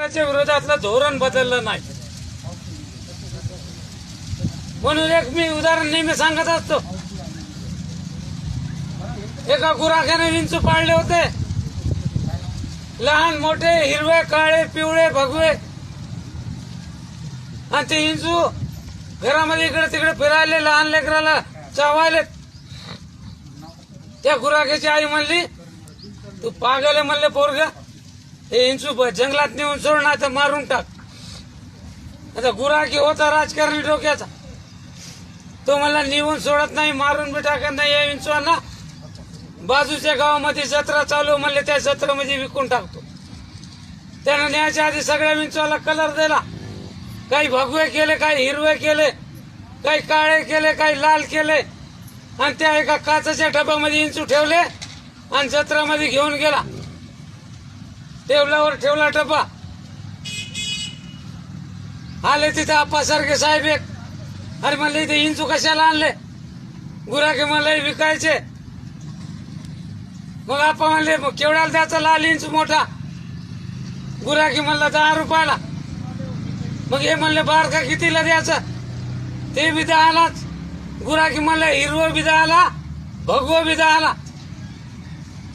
शेतकऱ्याच्या विरोधातलं धोरण बदललं नाही. म्हणून एक मी उदाहरण नेहमी सांगत असतो. एका गुराख्याने विंचू पाळले होते, लहान मोठे, हिरवे, काळे, पिवळे, भगवे. आणि ते विंचू घरामध्ये इकडे तिकडे फिरायले, लहान लेकराला चावायले. त्या गुराख्याची आई म्हणली, तू पागल आहे म्हणले पोरग, हे विंचू जंगलात नेऊन सोड ना तर मारून टाक. आता गुराखी होता राजकारणी डोक्याचा, तो मला नेऊन सोडत नाही, मारून बी टाकत नाही. या विंचवांना बाजूच्या गावामध्ये जत्रा चालू म्हणले, त्या जत्रेमध्ये विकून टाकतो. त्यानं न्यायच्या आधी सगळ्या विंचवाला कलर दिला. काही भगवे केले, काही हिरवे केले, काही काळे केले, काही लाल केले. आणि त्या एका काचेच्या डब्यामध्ये विंचू ठेवले आणि जत्रामध्ये घेऊन गेला. टेबलावर ठेवला डबा. आले तिथे आप्पासारखे साहेब एक. अरे म्हणले इथे विंचू कशाला आणले? गुराखे म्हणले विकायचे. मग आप्पा म्हणले मग केवढ्याला द्यायचा लाल विंचू मोठा? गुराखी म्हणला 10 रुपयाला. मग हे म्हणले बारका कितीला द्यायचा? ते बी 10लाच. गुराखी म्हणले हिरवं बी 10ला, भगवं बी 10ला.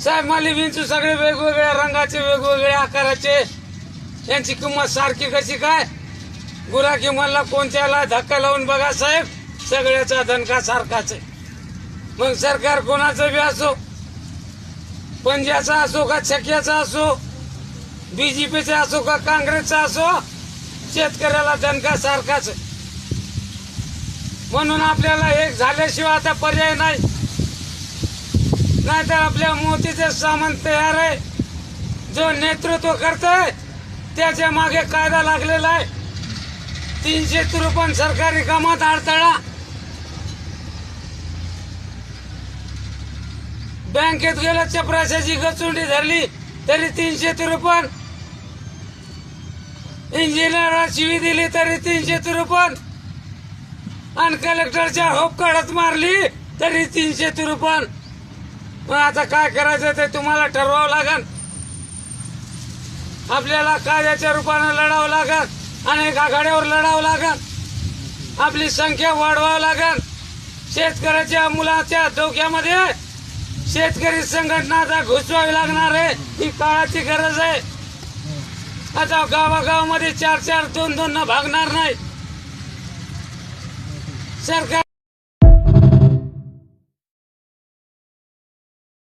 साहेब म्हणले विंचू सगळे वेगवेगळ्या रंगाचे, वेगवेगळ्या आकाराचे, यांची किंमत सारखी कशी काय? गुराखी म्हणला कोणत्याला धक्का लावून बघा साहेब, सगळ्याचा दणका सारखाच आहे. मग सरकार कोणाचं बी असो, पंजाचा असो का छक्याचा असो, बीजेपीचा असो का काँग्रेसचा असो, शेतकऱ्याला दणका सारखाच आहे. म्हणून आपल्याला एक झाल्याशिवाय आता पर्याय नाही. नाहीतर आपल्या मोदीचे सामान तयार आहे. जो नेतृत्व करतोय त्याच्या मागे कायदा लागलेला आहे. 353 सरकारी कामात अडथळा. बँकेत गेलं चपराशाची गचुंडी धरली तरी 353. इंजिनियरला शिवी दिली तरी 353. आणि कलेक्टरच्या होपकाळात मारली तरी 353. पण आता काय करायचं ते तुम्हाला ठरवावं लागेल. आपल्याला कायद्याच्या रूपाने लढावं लागेल, अनेक आघाड्यावर लढावं लागेल, आपली संख्या वाढवावं लागेल. शेतकऱ्याच्या मुलाच्या डोक्यामध्ये शेतकरी संघटना आता घुसवावी लागणार आहे. ही काळाची गरज आहे. आता गावागावामध्ये 4-4, 2-2 भागणार नाही. सरकार